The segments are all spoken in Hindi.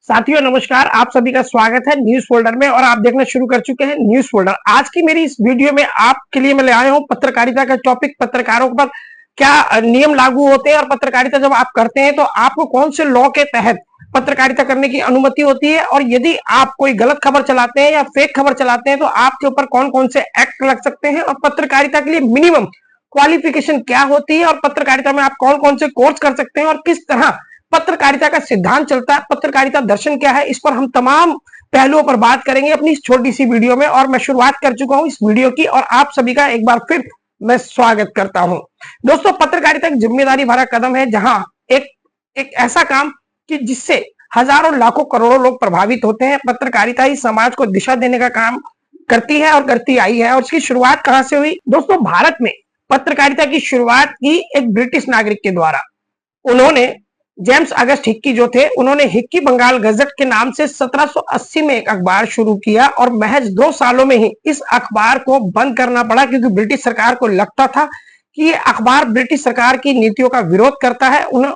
साथियों नमस्कार, आप सभी का स्वागत है न्यूज फोल्डर में और आप देखना शुरू कर चुके हैं न्यूज फोल्डर। आज की मेरी इस वीडियो में आपके लिए मैं ले आया हूं पत्रकारिता का टॉपिक। पत्रकारों पर क्या नियम लागू होते हैं और पत्रकारिता जब आप करते हैं तो आपको कौन से लॉ के तहत पत्रकारिता करने की अनुमति होती है, और यदि आप कोई गलत खबर चलाते हैं या फेक खबर चलाते हैं तो आपके ऊपर कौन कौन से एक्ट लग सकते हैं, और पत्रकारिता के लिए मिनिमम क्वालिफिकेशन क्या होती है, और पत्रकारिता में आप कौन कौन से कोर्स कर सकते हैं, और किस तरह पत्रकारिता का सिद्धांत चलता है, पत्रकारिता दर्शन क्या है, इस पर हम तमाम पहलुओं पर बात करेंगे अपनी इस छोटी सी वीडियो में। और मैं शुरुआत कर चुका हूं इस वीडियो की और आप सभी का एक बार फिर मैं स्वागत करता हूं। दोस्तों, पत्रकारिता एक जिम्मेदारी भरा कदम है, जहां एक ऐसा काम कि जिससे हजारों लाखों करोड़ों लोग प्रभावित होते हैं। पत्रकारिता ही समाज को दिशा देने का काम करती है और करती आई है। और इसकी शुरुआत कहां से हुई? दोस्तों, भारत में पत्रकारिता की शुरुआत की एक ब्रिटिश नागरिक के द्वारा। उन्होंने जेम्स अगस्त हिक्की जो थे, उन्होंने हिक्की बंगाल गजट के नाम से 1780 में एक अखबार शुरू किया और महज 2 सालों में ही इस अखबार को बंद करना पड़ा, क्योंकि ब्रिटिश सरकार को लगता था कि ये अखबार ब्रिटिश सरकार की नीतियों का विरोध करता है। उन्हें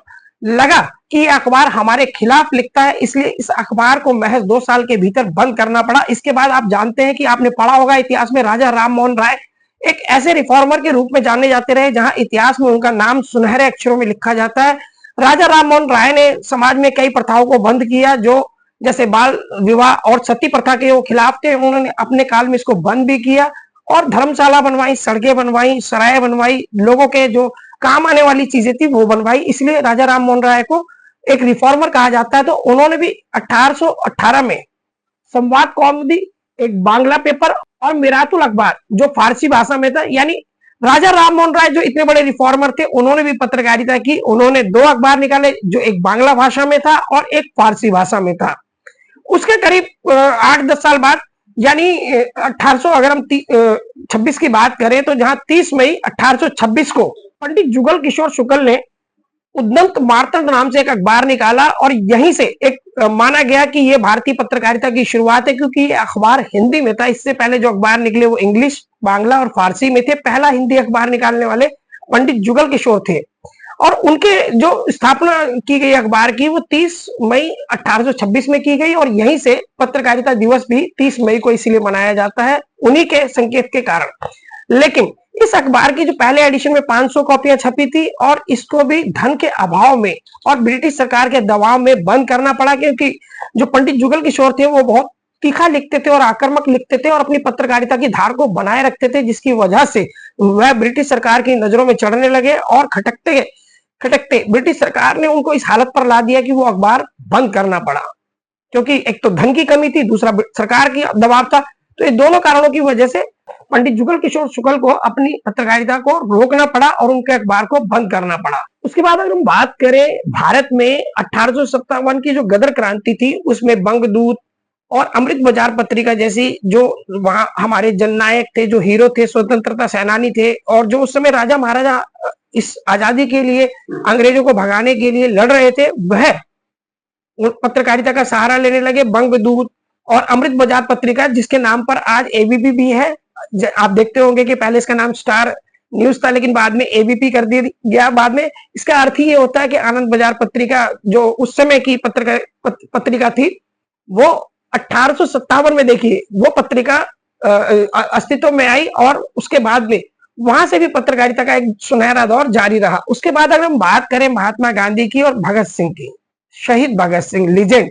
लगा कि ये अखबार हमारे खिलाफ लिखता है, इसलिए इस अखबार को महज 2 साल के भीतर बंद करना पड़ा। इसके बाद आप जानते हैं कि आपने पढ़ा होगा इतिहास में, राजा राम मोहन राय एक ऐसे रिफॉर्मर के रूप में जाने जाते रहे, जहां इतिहास में उनका नाम सुनहरे अक्षरों में लिखा जाता है। राजा राम मोहन राय ने समाज में कई प्रथाओं को बंद किया, जो जैसे बाल विवाह और सती प्रथा के वो खिलाफ थे। उन्होंने अपने काल में इसको बंद भी किया और धर्मशाला बनवाई, सड़कें बनवाई, सराय बनवाई, लोगों के जो काम आने वाली चीजें थी वो बनवाई। इसलिए राजा राम मोहन राय को एक रिफॉर्मर कहा जाता है। तो उन्होंने भी 1818 में संवाद कौमुदी, एक बांग्ला पेपर और मिरातुल अखबार जो फारसी भाषा में था, यानी राजा राम मोहन राय जो इतने बड़े रिफॉर्मर थे, उन्होंने भी पत्रकारिता की। उन्होंने 2 अखबार निकाले, जो एक बांग्ला भाषा में था और एक फारसी भाषा में था। उसके करीब 8-10 साल बाद, यानी 1800 अगर हम 26 की बात करें तो जहां 30 मई 1826 को पंडित जुगल किशोर शुक्ल ने उद्यंत मार्तंड नाम से एक अखबार निकाला, और यहीं से एक माना गया कि ये भारतीय पत्रकारिता की शुरुआत है, क्योंकि ये अखबार हिंदी में था। इससे पहले जो अखबार निकले वो इंग्लिश, बांग्ला और फारसी में थे। पहला हिंदी अखबार निकालने वाले पंडित जुगल किशोर थे, और उनके जो स्थापना की गई अखबार की वो 30 मई 1826 में की गई, और यहीं से पत्रकारिता दिवस भी 30 मई को इसीलिए मनाया जाता है, उन्हीं के संकेत के कारण। लेकिन इस अखबार की जो पहले एडिशन में 500 कॉपियां छपी थी, और इसको भी धन के अभाव में और ब्रिटिश सरकार के दबाव में बंद करना पड़ा, क्योंकि जो पंडित जुगल किशोर थे वो बहुत तीखा लिखते थे और आक्रामक लिखते थे और अपनी पत्रकारिता की धार को बनाए रखते थे, जिसकी वजह से वह ब्रिटिश सरकार की नजरों में चढ़ने लगे। और खटकते खटकते ब्रिटिश सरकार ने उनको इस हालत पर ला दिया कि वो अखबार बंद करना पड़ा, क्योंकि एक तो धन की कमी थी, दूसरा सरकार की दबाव था। तो ये दोनों कारणों की वजह से पंडित जुगल किशोर शुक्ल को अपनी पत्रकारिता को रोकना पड़ा और उनके अखबार को बंद करना पड़ा। उसके बाद अगर हम बात करें भारत में 1857 की जो गदर क्रांति थी, उसमें बंगदूत और अमृत बाजार पत्रिका जैसी, जो वहां हमारे जननायक थे, जो हीरो थे, स्वतंत्रता सेनानी थे, और जो उस समय राजा महाराजा इस आजादी के लिए, अंग्रेजों को भगाने के लिए लड़ रहे थे, वह पत्रकारिता का सहारा लेने लगे। बंगदूत और अमृत बाजार पत्रिका, जिसके नाम पर आज एबीपी भी है। आप देखते होंगे कि पहले इसका नाम स्टार न्यूज था, लेकिन बाद में एबीपी कर दिया गया। बाद में इसका अर्थ ही ये होता है कि आनंद बाजार पत्रिका, जो उस समय की पत्रिका थी, वो 1857 में, देखिए, वो पत्रिका अस्तित्व में आई, और उसके बाद में वहां से भी पत्रकारिता का एक सुनहरा दौर जारी रहा। उसके बाद अगर हम बात करें महात्मा गांधी की और भगत सिंह की, शहीद भगत सिंह लीजेंड,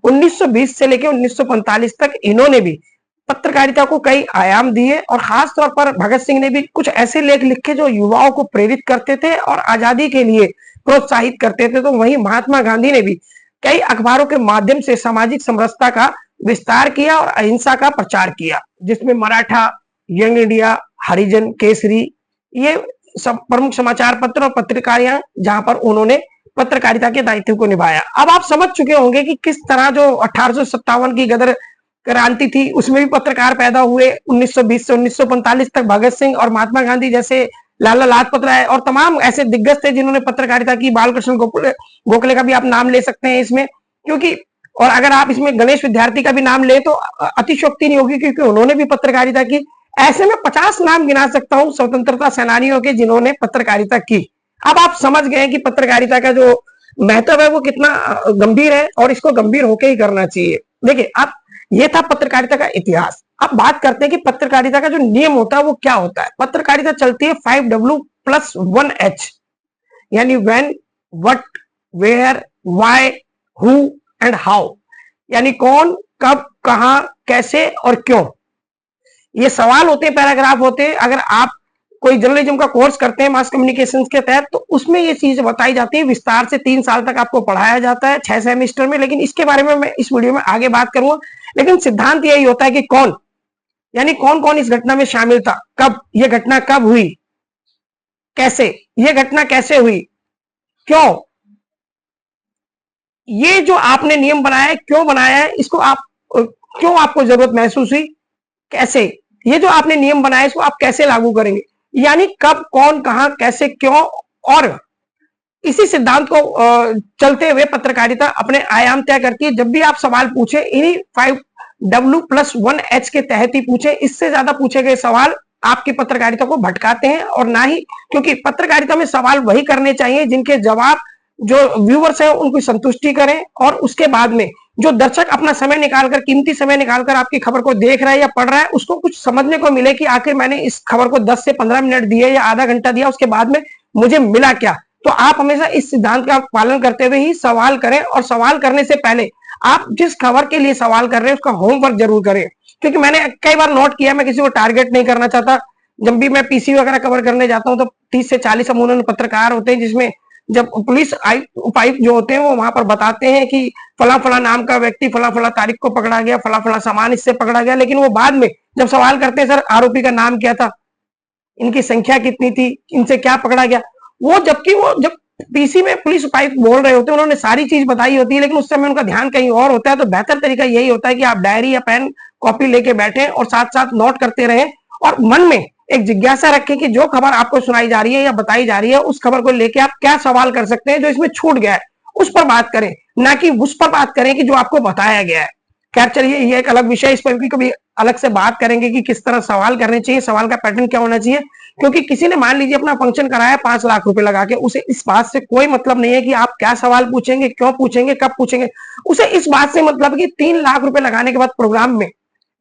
1920 से लेकर 1945 तक इन्होंने भी पत्रकारिता को कई आयाम दिए, और खास तौर पर भगत सिंह ने भी कुछ ऐसे लेख लिखे जो युवाओं को प्रेरित करते थे और आजादी के लिए प्रोत्साहित करते थे। तो वहीं महात्मा गांधी ने भी कई अखबारों के माध्यम से सामाजिक समरसता का विस्तार किया और अहिंसा का प्रचार किया, जिसमें मराठा, यंग इंडिया, हरिजन, केसरी, ये सब प्रमुख समाचार पत्र और पत्रिकाएं, जहां पर उन्होंने पत्रकारिता के दायित्व को निभाया। अब आप समझ चुके होंगे कि किस तरह जो 1857 की गदर क्रांति थी, उसमें भी पत्रकार पैदा हुए। 1920 से 1945 तक भगत सिंह और महात्मा गांधी जैसे, लाला लाजपत राय और तमाम ऐसे दिग्गज थे जिन्होंने पत्रकारिता की। बालकृष्ण गोखले का भी आप नाम ले सकते हैं इसमें, क्योंकि, और अगर आप इसमें गणेश विद्यार्थी का भी नाम ले तो अतिशयोक्ति नहीं होगी, क्योंकि उन्होंने भी पत्रकारिता की। ऐसे में 50 नाम गिना सकता हूं स्वतंत्रता सेनानियों के जिन्होंने पत्रकारिता की। अब आप समझ गए कि पत्रकारिता का जो महत्व है वो कितना गंभीर है और इसको गंभीर होके ही करना चाहिए। देखिए आप, ये था पत्रकारिता का इतिहास। अब बात करते हैं कि पत्रकारिता का जो नियम होता है वो क्या होता है। पत्रकारिता चलती है 5W+1H, यानी when, what, where, why, who and how, यानी कौन, कब, कहां, कैसे और क्यों। ये सवाल होते हैं, पैराग्राफ होते हैं। अगर आप कोई जर्नलिज्म का कोर्स करते हैं मास कम्युनिकेशन के तहत, तो उसमें ये चीज बताई जाती है विस्तार से। 3 साल तक आपको पढ़ाया जाता है 6 सेमेस्टर में, लेकिन इसके बारे में मैं इस वीडियो में आगे बात करूंगा। लेकिन सिद्धांत यही होता है कि कौन, यानी कौन कौन इस घटना में शामिल था, कब ये घटना कब हुई, कैसे ये घटना कैसे हुई, क्यों, ये जो आपने नियम बनाया है क्यों बनाया है, इसको आप क्यों आपको जरूरत महसूस हुई, कैसे ये जो आपने नियम बनाया इसको आप कैसे लागू करेंगे, यानी कब, कौन, कहां, कैसे, क्यों। और इसी सिद्धांत को चलते हुए पत्रकारिता अपने आयाम तय करती है। जब भी आप सवाल पूछे इन्हीं 5W+1H के तहत ही पूछे, इससे ज्यादा पूछे गए सवाल आपकी पत्रकारिता को भटकाते हैं। और ना ही, क्योंकि पत्रकारिता में सवाल वही करने चाहिए जिनके जवाब जो व्यूवर्स है उनको संतुष्टि करें, और उसके बाद में जो दर्शक अपना समय निकालकर, कीमती समय निकालकर आपकी खबर को देख रहा है या पढ़ रहा है, उसको कुछ समझने को मिले कि आखिर मैंने इस खबर को 10 से 15 मिनट दिए या आधा घंटा दिया, उसके बाद में मुझे मिला क्या। तो आप हमेशा इस सिद्धांत का पालन करते हुए ही सवाल करें, और सवाल करने से पहले आप जिस खबर के लिए सवाल कर रहे हैं उसका होमवर्क जरूर करें। क्योंकि मैंने कई बार नोट किया, मैं किसी को टारगेट नहीं करना चाहता। जब भी मैं पीसी वगैरह कवर करने जाता हूं तो 30 से 40 अमूमन पत्रकार होते हैं, जिसमें जब पुलिस उपायुक्त जो होते हैं वो वहां पर बताते हैं कि फला फला नाम का व्यक्ति फला फला तारीख को पकड़ा गया, फला फला सामान इससे पकड़ा गया, लेकिन वो बाद में जब सवाल करते हैं, सर आरोपी का नाम क्या था, इनकी संख्या कितनी थी, इनसे क्या पकड़ा गया, वो जबकि वो जब पीसी में पुलिस उपायुक्त बोल रहे होते हैं, उन्होंने सारी चीज बताई होती है, लेकिन उस समय उनका ध्यान कहीं और होता है। तो बेहतर तरीका यही होता है कि आप डायरी या पेन कॉपी लेके बैठे और साथ साथ नोट करते रहे, और मन में एक जिज्ञासा रखें कि जो खबर आपको सुनाई जा रही है या बताई जा रही है, उस खबर को लेके आप क्या सवाल कर सकते हैं जो इसमें छूट गया है, उस पर बात करें, ना कि उस पर बात करें कि जो आपको बताया गया है। खैर चलिए, ये एक अलग विषय, इस पर भी कभी अलग से बात करेंगे कि किस तरह सवाल करने चाहिए, सवाल का पैटर्न क्या होना चाहिए। क्योंकि किसी ने मान लीजिए अपना फंक्शन कराया 5 लाख रुपए लगा के, उसे इस बात से कोई मतलब नहीं है कि आप क्या सवाल पूछेंगे, क्यों पूछेंगे, कब पूछेंगे। उसे इस बात से मतलब कि 3 लाख रुपए लगाने के बाद प्रोग्राम में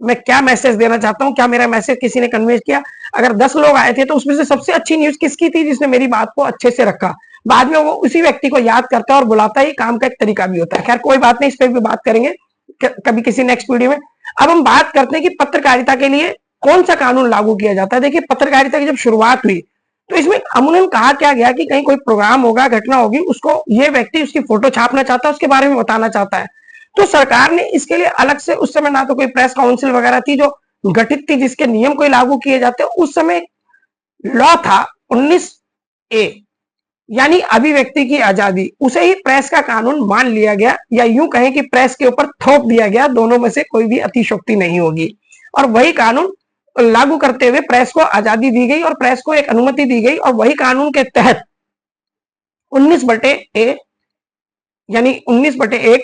मैं क्या मैसेज देना चाहता हूं, क्या मेरा मैसेज किसी ने कन्वे किया। अगर 10 लोग आए थे तो उसमें से सबसे अच्छी न्यूज किसकी थी, जिसने मेरी बात को अच्छे से रखा। बाद में वो उसी व्यक्ति को याद करता है और बुलाता है, काम का एक तरीका भी होता है। खैर कोई बात नहीं, इस पर भी बात करेंगे कभी किसी नेक्स्ट वीडियो में। अब हम बात करते हैं कि पत्रकारिता के लिए कौन सा कानून लागू किया जाता है। देखिए, पत्रकारिता की जब शुरुआत हुई तो इसमें अमूमन कहा क्या गया कि कहीं कोई प्रोग्राम होगा, घटना होगी, उसको ये व्यक्ति उसकी फोटो छापना चाहता है, उसके बारे में बताना चाहता है। तो सरकार ने इसके लिए अलग से, उस समय ना तो कोई प्रेस काउंसिल वगैरह थी जो गठित थी जिसके नियम कोई लागू किए जाते। उस समय लॉ था 19A, यानी अभिव्यक्ति की आजादी, उसे ही प्रेस का कानून मान लिया गया, या यूं कहें कि प्रेस के ऊपर थोप दिया गया। दोनों में से कोई भी अतिशयोक्ति नहीं होगी। और वही कानून लागू करते हुए प्रेस को आजादी दी गई और प्रेस को एक अनुमति दी गई, और वही कानून के तहत 19/A यानी 19/1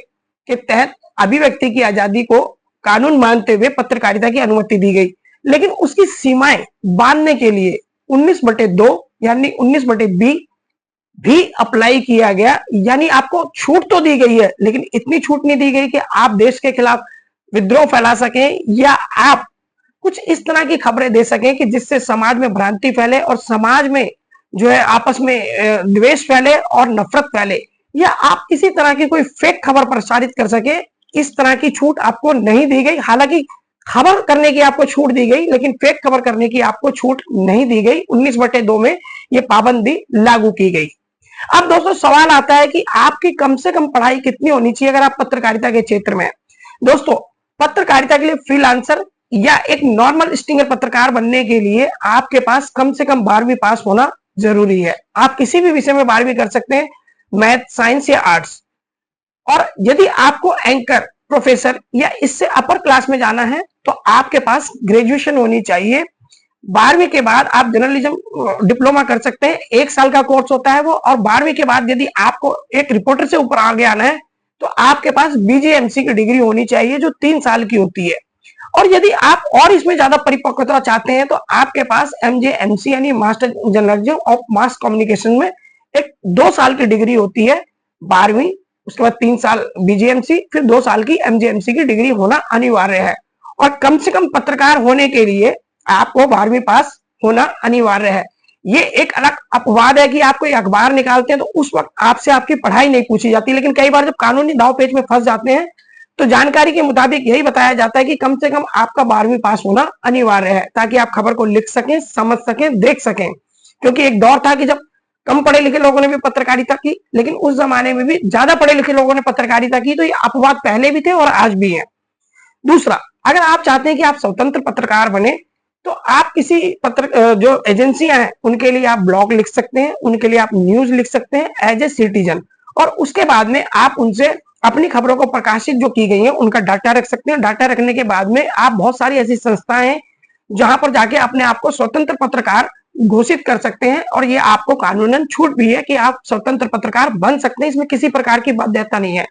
के तहत अभिव्यक्ति की आजादी को कानून मानते हुए पत्रकारिता की अनुमति दी गई। लेकिन उसकी सीमाएं बांधने के लिए 19/2 यानी 19/B भी अप्लाई किया गया। यानी आपको छूट तो दी गई है, लेकिन इतनी छूट नहीं दी गई कि आप देश के खिलाफ विद्रोह फैला सकें, या आप कुछ इस तरह की खबरें दे सकें कि जिससे समाज में भ्रांति फैले और समाज में जो है आपस में द्वेष फैले और नफरत फैले, या आप किसी तरह की कोई फेक खबर प्रसारित कर सके। इस तरह की छूट आपको नहीं दी गई। हालांकि खबर करने की आपको छूट दी गई, लेकिन फेक खबर करने की आपको छूट नहीं दी गई। 19/2 में ये पाबंदी लागू की गई। अब दोस्तों सवाल आता है कि आपकी कम से कम पढ़ाई कितनी होनी चाहिए अगर आप पत्रकारिता के क्षेत्र में हैं। दोस्तों, पत्रकारिता के लिए फ्रीलांसर या एक नॉर्मल स्टिंगर पत्रकार बनने के लिए आपके पास कम से कम 12वीं पास होना जरूरी है। आप किसी भी विषय में 12वीं कर सकते हैं, मैथ, साइंस या आर्ट्स। और यदि आपको एंकर, प्रोफेसर या इससे अपर क्लास में जाना है तो आपके पास ग्रेजुएशन होनी चाहिए। 12वीं के बाद आप जर्नलिज्म डिप्लोमा कर सकते हैं, 1 साल का कोर्स होता है वो। और 12वीं के बाद यदि आपको एक रिपोर्टर से ऊपर आगे आना है तो आपके पास BJMC की डिग्री होनी चाहिए जो 3 साल की होती है। और यदि आप और इसमें ज्यादा परिपक्वता चाहते हैं तो आपके पास MJMC यानी master journalism of mass communication में एक 2 साल की डिग्री होती है, 12वीं, उसके बाद 3 साल बीजीएमसी, फिर 2 साल की एमजीएमसी की डिग्री होना अनिवार्य है। और कम से कम पत्रकार होने के लिए आपको 12वीं पास होना अनिवार्य है। ये एक अलग अपवाद है कि आप कोई अखबार निकालते हैं तो उस वक्त आपसे आपकी पढ़ाई नहीं पूछी जाती, लेकिन कई बार जब कानूनी दाव पेच में फंस जाते हैं तो जानकारी के मुताबिक यही बताया जाता है कि कम से कम आपका 12वीं पास होना अनिवार्य है, ताकि आप खबर को लिख सकें, समझ सकें, देख सकें। क्योंकि एक दौर था कि जब कम पढ़े लिखे लोगों ने भी पत्रकारिता की, लेकिन उस जमाने में भी ज्यादा पढ़े लिखे लोगों ने पत्रकारिता की, तो ये अपवाद पहले भी थे और आज भी है। दूसरा, अगर आप चाहते हैं कि आप स्वतंत्र पत्रकार बने तो आप किसी जो एजेंसियां हैं उनके लिए आप ब्लॉग लिख सकते हैं, उनके लिए आप न्यूज लिख सकते हैं एज ए सिटीजन, और उसके बाद में आप उनसे अपनी खबरों को प्रकाशित जो की गई है उनका डाटा रख सकते हैं। डाटा रखने के बाद में आप बहुत सारी ऐसी संस्थाएं हैं जहां पर जाके अपने आप को स्वतंत्र पत्रकार घोषित कर सकते हैं, और ये आपको कानूनन छूट भी है कि आप स्वतंत्र पत्रकार बन सकते हैं। इसमें किसी प्रकार की बाध्यता नहीं है।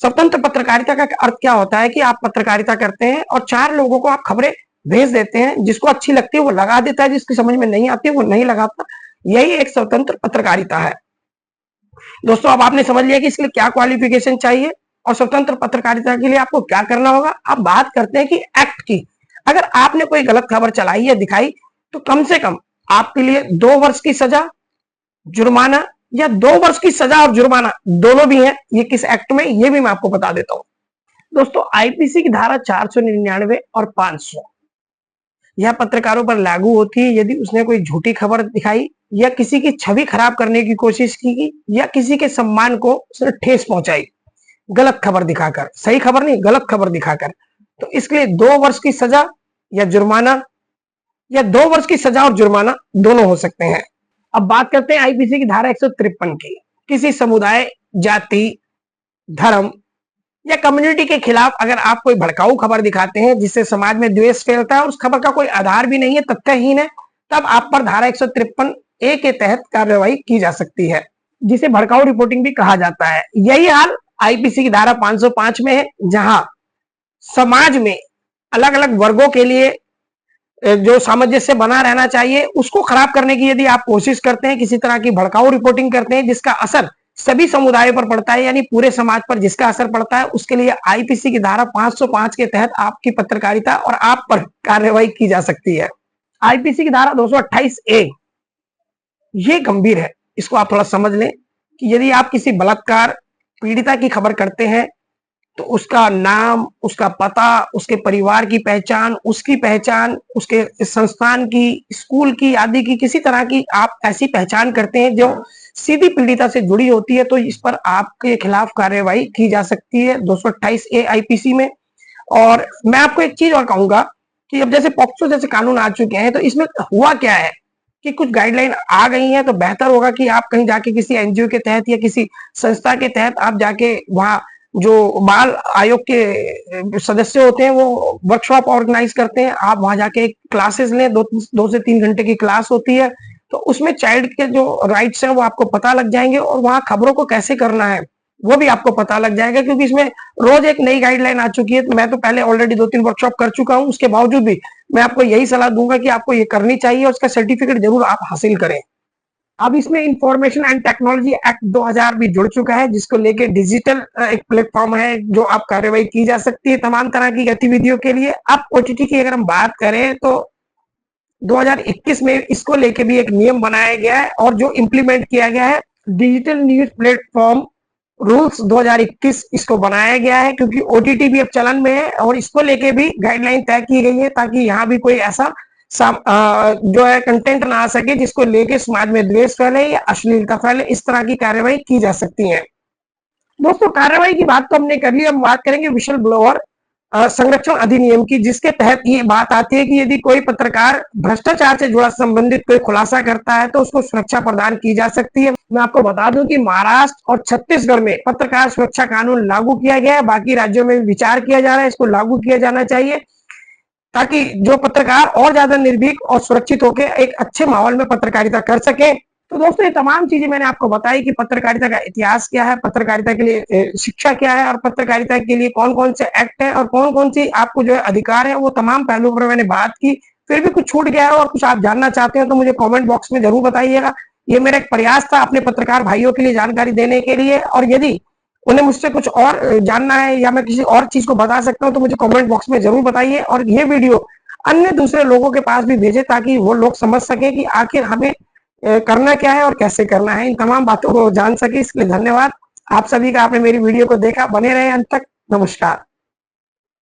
स्वतंत्र पत्रकारिता का अर्थ क्या होता है कि आप पत्रकारिता करते हैं और 4 लोगों को आप खबरें भेज देते हैं, जिसको अच्छी लगती है वो लगा देता है, जिसकी समझ में नहीं आती है वो नहीं लगाता। यही एक स्वतंत्र पत्रकारिता है। दोस्तों, अब आपने समझ लिया कि इसके लिए क्या क्वालिफिकेशन चाहिए और स्वतंत्र पत्रकारिता के लिए आपको क्या करना होगा। अब बात करते हैं कि एक्ट की। अगर आपने कोई गलत खबर चलाई या दिखाई तो कम से कम आपके लिए 2 वर्ष की सजा, जुर्माना, या 2 वर्ष की सजा और जुर्माना दोनों भी है। ये किस एक्ट में, ये भी मैं आपको बता देता हूं। दोस्तों, आईपीसी की धारा 499 और 500 यह पत्रकारों पर लागू होती है यदि उसने कोई झूठी खबर दिखाई या किसी की छवि खराब करने की कोशिश की या किसी के सम्मान को उसने ठेस पहुंचाई गलत खबर दिखाकर, सही खबर नहीं गलत खबर दिखाकर। तो इसके लिए 2 वर्ष की सजा या जुर्माना, या 2 वर्ष की सजा और जुर्माना दोनों हो सकते हैं। अब बात करते हैं आईपीसी की धारा 153 की। किसी समुदाय, जाति, धर्म या कम्युनिटी के खिलाफ अगर आप कोई भड़काऊ खबर दिखाते हैं जिससे समाज में द्वेष फैलता है और उस खबर का कोई आधार भी नहीं है, तथ्यहीन है, तब आप पर धारा 153A के तहत कार्रवाई की जा सकती है, जिसे भड़काऊ रिपोर्टिंग भी कहा जाता है। यही हाल आईपीसी की धारा 505 में है, जहां समाज में अलग अलग वर्गों के लिए जो सामंजस्य बना रहना चाहिए उसको खराब करने की यदि आप कोशिश करते हैं, किसी तरह की भड़काऊ रिपोर्टिंग करते हैं जिसका असर सभी समुदायों पर पड़ता है, यानी पूरे समाज पर जिसका असर पड़ता है, उसके लिए आईपीसी की धारा 505 के तहत आपकी पत्रकारिता और आप पर कार्रवाई की जा सकती है। आईपीसी की धारा 228A ये गंभीर है, इसको आप थोड़ा समझ लें कि यदि आप किसी बलात्कार पीड़िता की खबर करते हैं तो उसका नाम, उसका पता, उसके परिवार की पहचान, उसकी पहचान, उसके संस्थान की, स्कूल की आदि की किसी तरह की आप ऐसी पहचान करते हैं जो सीधी पीड़िता से जुड़ी होती है, तो इस पर आपके खिलाफ कार्रवाई की जा सकती है 228A आईपीसी में। और मैं आपको एक चीज और कहूंगा कि अब जैसे पॉक्सो जैसे कानून आ चुके हैं, तो इसमें हुआ क्या है कि कुछ गाइडलाइन आ गई हैं, तो बेहतर होगा कि आप कहीं जाके किसी एनजीओ के तहत या किसी संस्था के तहत आप जाके वहां जो बाल आयोग के सदस्य होते हैं वो वर्कशॉप ऑर्गेनाइज करते हैं, आप वहां जाके क्लासेस लें, 2 से 3 घंटे की क्लास होती है, तो उसमें चाइल्ड के जो राइट्स हैं वो आपको पता लग जाएंगे और वहां खबरों को कैसे करना है वो भी आपको पता लग जाएगा। क्योंकि इसमें रोज एक नई गाइडलाइन आ चुकी है। तो मैं तो पहले ऑलरेडी 2-3 वर्कशॉप कर चुका हूं, उसके बावजूद भी मैं आपको यही सलाह दूंगा कि आपको ये करनी चाहिए और उसका सर्टिफिकेट जरूर आप हासिल करें। अब इसमें इंफॉर्मेशन एंड टेक्नोलॉजी एक्ट 2000 भी जुड़ चुका है, जिसको लेके डिजिटल एक प्लेटफॉर्म है जो आप कार्रवाई की जा सकती है तमाम तरह की गतिविधियों के लिए। अब ओटीटी की अगर हम बात करें तो 2021 में इसको लेके भी एक नियम बनाया गया है और जो इम्प्लीमेंट किया गया है डिजिटल न्यूज प्लेटफॉर्म रूल्स 2021 इसको बनाया गया है, क्योंकि ओटीटी भी अब चलन में है और इसको लेके भी गाइडलाइन तय की गई है ताकि यहाँ भी कोई ऐसा जो है कंटेंट ना आ सके जिसको लेके समाज में द्वेष फैले या अश्लीलता फैले। इस तरह की कार्रवाई की जा सकती है। दोस्तों, कार्रवाई की बात तो हमने कर ली, हम बात करेंगे विशल ब्लोअर संरक्षण अधिनियम की, जिसके तहत ये बात आती है कि यदि कोई पत्रकार भ्रष्टाचार से जुड़ा संबंधित कोई खुलासा करता है तो उसको सुरक्षा प्रदान की जा सकती है। मैं आपको बता दूं कि महाराष्ट्र और छत्तीसगढ़ में पत्रकार सुरक्षा कानून लागू किया गया है, बाकी राज्यों में विचार किया जा रहा है, इसको लागू किया जाना चाहिए ताकि जो पत्रकार और ज्यादा निर्भीक और सुरक्षित होकर एक अच्छे माहौल में पत्रकारिता कर सके। तो दोस्तों, ये तमाम चीजें मैंने आपको बताई कि पत्रकारिता का इतिहास क्या है, पत्रकारिता के लिए शिक्षा क्या है और पत्रकारिता के लिए कौन कौन से एक्ट है और कौन कौन सी आपको जो है अधिकार है, वो तमाम पहलुओं पर मैंने बात की। फिर भी कुछ छूट गया है और कुछ आप जानना चाहते हैं तो मुझे कमेंट बॉक्स में जरूर बताइएगा। ये मेरा एक प्रयास था अपने पत्रकार भाइयों के लिए जानकारी देने के लिए। और यदि उन्हें मुझसे कुछ और जानना है या मैं किसी और चीज को बता सकता हूं तो मुझे कमेंट बॉक्स में जरूर बताइए, और ये वीडियो अन्य दूसरे लोगों के पास भी भेजें ताकि वो लोग समझ सके कि आखिर हमें करना क्या है और कैसे करना है, इन तमाम बातों को जान सके। इसके लिए धन्यवाद आप सभी का, आपने मेरी वीडियो को देखा, बने रहे अंत तक। नमस्कार।